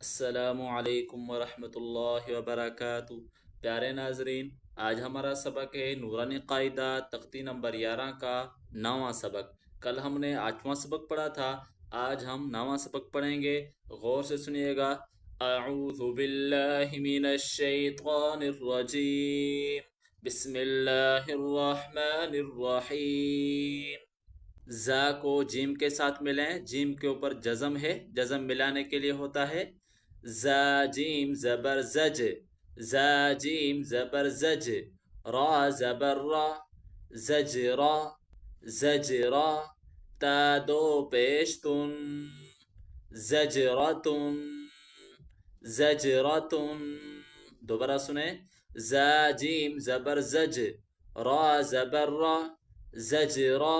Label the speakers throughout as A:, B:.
A: السلام علیکم ورحمۃ اللہ وبرکاتہ۔ پیارے ناظرین، آج ہمارا سبق ہے نورانی قاعدہ تختی نمبر 11 کا 9واں سبق۔ کل ہم نے 8واں سبق پڑھا تھا، آج ہم 9واں سبق پڑھیں گے۔ غور سے سنیے گا۔ اعوذ باللہ من الشیطان الرجیم، بسم اللہ الرحمن الرحیم۔ زا کو جیم کے ساتھ ملائیں، جیم کے اوپر جزم ہے، جزم ملانے کے لیے ہوتا ہے زا جیم زبر زج، زا جیم زبر زج، را زبر را، زجرا زجرا، تا دو پیشتن، زجرتن زجرتن۔ دوبارہ سنیں، زا جیم زبر زج، را زبر را، زجرا،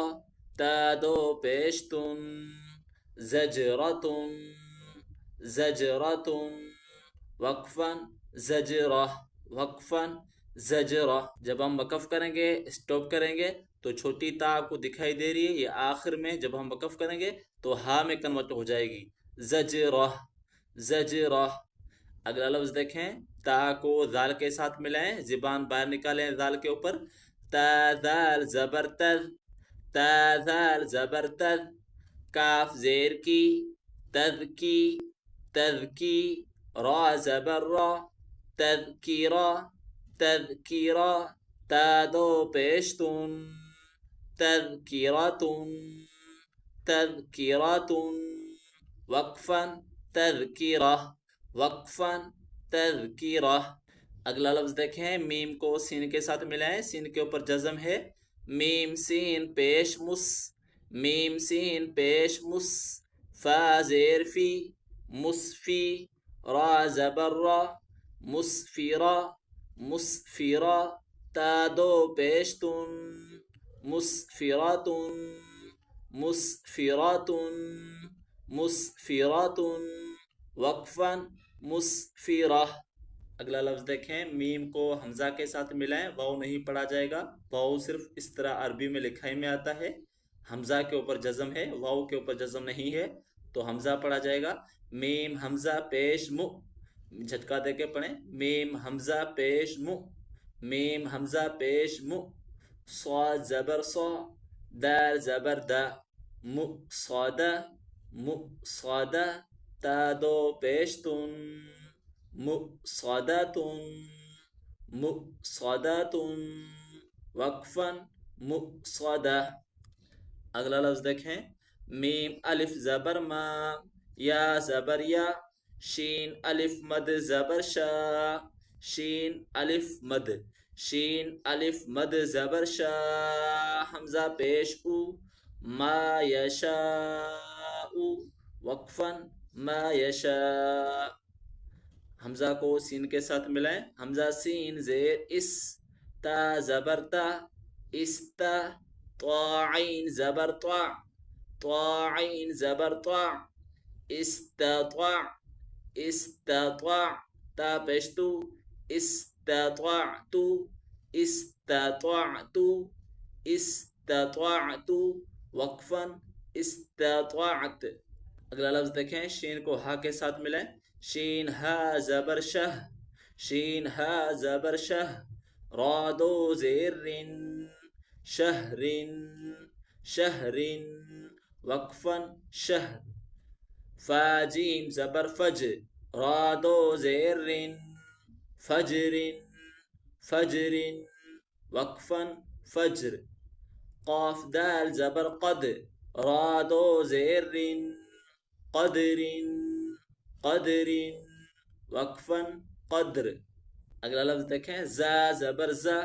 A: تا دو پیشتن، زجرتن زجرتن، وقفاً زجرہ وقفاً زجرہ۔ جب ہم وقف کریں گے، اسٹاپ کریں گے تو چھوٹی تا آپ کو دکھائی دے رہی ہے، یہ آخر میں جب ہم وقف کریں گے تو ہا میں کنورٹ ہو جائے گی، زجرہ زجرہ۔ اگلا لفظ دیکھیں، تا کو ذال کے ساتھ ملائیں، زبان باہر نکالیں ذال کے اوپر، تا ذال زبر تر، تا ذال زبر تر، کاف زیر کی، تذ کی، تذکی، را زبر را، تذکیرا، تذکیرا، تا دو پیشتن، تذکیرتن، تذکیرتن، وقفاً تذکیرہ وقفاً تذکیرہ۔ اگلا لفظ دیکھیں، میم کو سین کے ساتھ ملائیں، سین کے اوپر جزم ہے، میم سین پیش مس، میم سین پیش مس، فا زیر فی، مسفی، را زبر را، مسفرا، مسفرا، تا دو پیشتن، مسفراتن، مسفراتن، مسفراتن، وقفاً مسفرہ۔ اگلا لفظ دیکھیں، میم کو حمزہ کے ساتھ ملائیں، واؤ نہیں پڑھا جائے گا، واؤ صرف اس طرح عربی میں لکھائی میں آتا ہے، حمزہ کے اوپر جزم ہے، واؤ کے اوپر جزم نہیں ہے تو حمزہ پڑھا جائے گا۔ میم حمزہ پیش مو، جھٹکا دے کے پڑھیں، میم حمزہ پیش مو، میم حمزہ پیش مو، صاد زبر صا، دال زبر دا، مو صادہ، مو صادہ، تا دو پیشتن، مو صادتن، مو صادتن، وقفاً مو صادہ۔ اگلا لفظ دیکھیں، میم الف زبر ما، یا زبر یا، شین الف مد زبر شا، شین الف مد، شین الف مد زبر شا، حمزہ پیش او، ما یشاء، وقفاً ما یشاء۔ حمزہ کو سین کے ساتھ ملائیں، حمزہ سین زیر اس، تا زبر تا، استا، طاعین زبر طاع، طاعین زبر طاع، استطاع، استطاع، تا پیشتو، استطاعت، استطاعت، استطاعت، وقفاً استطاعت۔ اگلا لفظ دیکھیں، شین کو ہا کے ساتھ ملائیں، شین ہا زبر شہ، شین ہا زبر شہ، را دو زیر رن، شہرن، شہرن، وقفاً شہر۔ فا جیم زبر فج، را دو زیر رن، فجرن، فجرن، وقفاً فجر۔ قاف دال زبر قد، را دو زیر رن، قدرن، قدرن، وقفاً قدر۔ اگلا لفظ دیکھیں، زا زبر زا،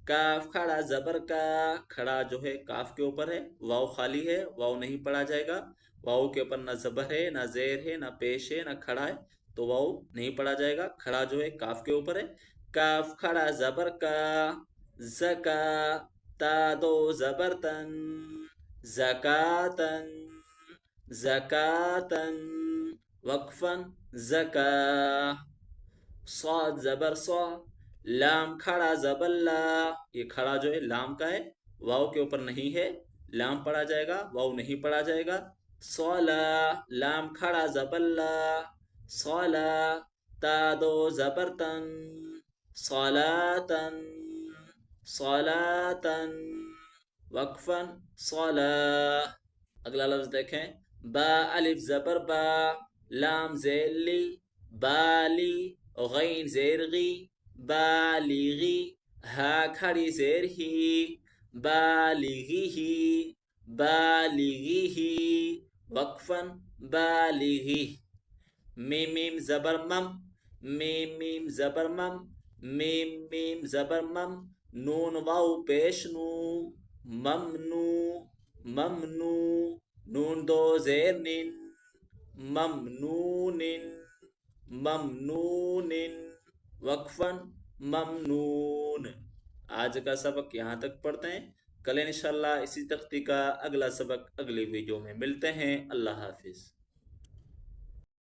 A: کاف کھڑا زبر کا، کھڑا جو ہے کاف کے اوپر ہے، واؤ خالی ہے، واؤ نہیں پڑھا جائے گا، واؤ کے اوپر نہ زبر ہے، نہ زیر ہے، نہ پیش ہے، نہ کھڑا ہے تو واؤ نہیں پڑھا جائے گا، کھڑا جو ہے کاف کے اوپر ہے، کاف کھڑا زبر کا، زکا، تا دو زبر تن، زکاتن، زکاتن، وقفاً زکا۔ صاد زبر صا، لام کھڑا زبر لا، یہ کھڑا جو ہے لام کا ہے، واؤ کے اوپر نہیں ہے، لام پڑھا جائے گا، واؤ نہیں پڑھا جائے گا۔ صلا، لام کھڑا زبر لا، صلا، تا دو زبرتن، صلاتن، صلاتن، وقفاً، صلاة. اگلا لفظ دیکھیں، با الف زبر با، لام زیر لی، بالی، غین زیر غی، بالغی، ہا کھڑی زیر ہی، بالغی ہی، بالغی ہی، وقفاً، بالغی. میم میم زبر مم، میم میم زبر مم، میم میم زبر مم، نون واو پیش نو، ممنو، ممنو، نون دو زیر نن، ممنون، ممنون، وقفاً، ممنون. آج کا سبق یہاں تک پڑھتے ہیں. کل انشاءاللہ اسی تختی کا اگلا سبق اگلی ویڈیو میں ملتے ہیں. اللہ حافظ.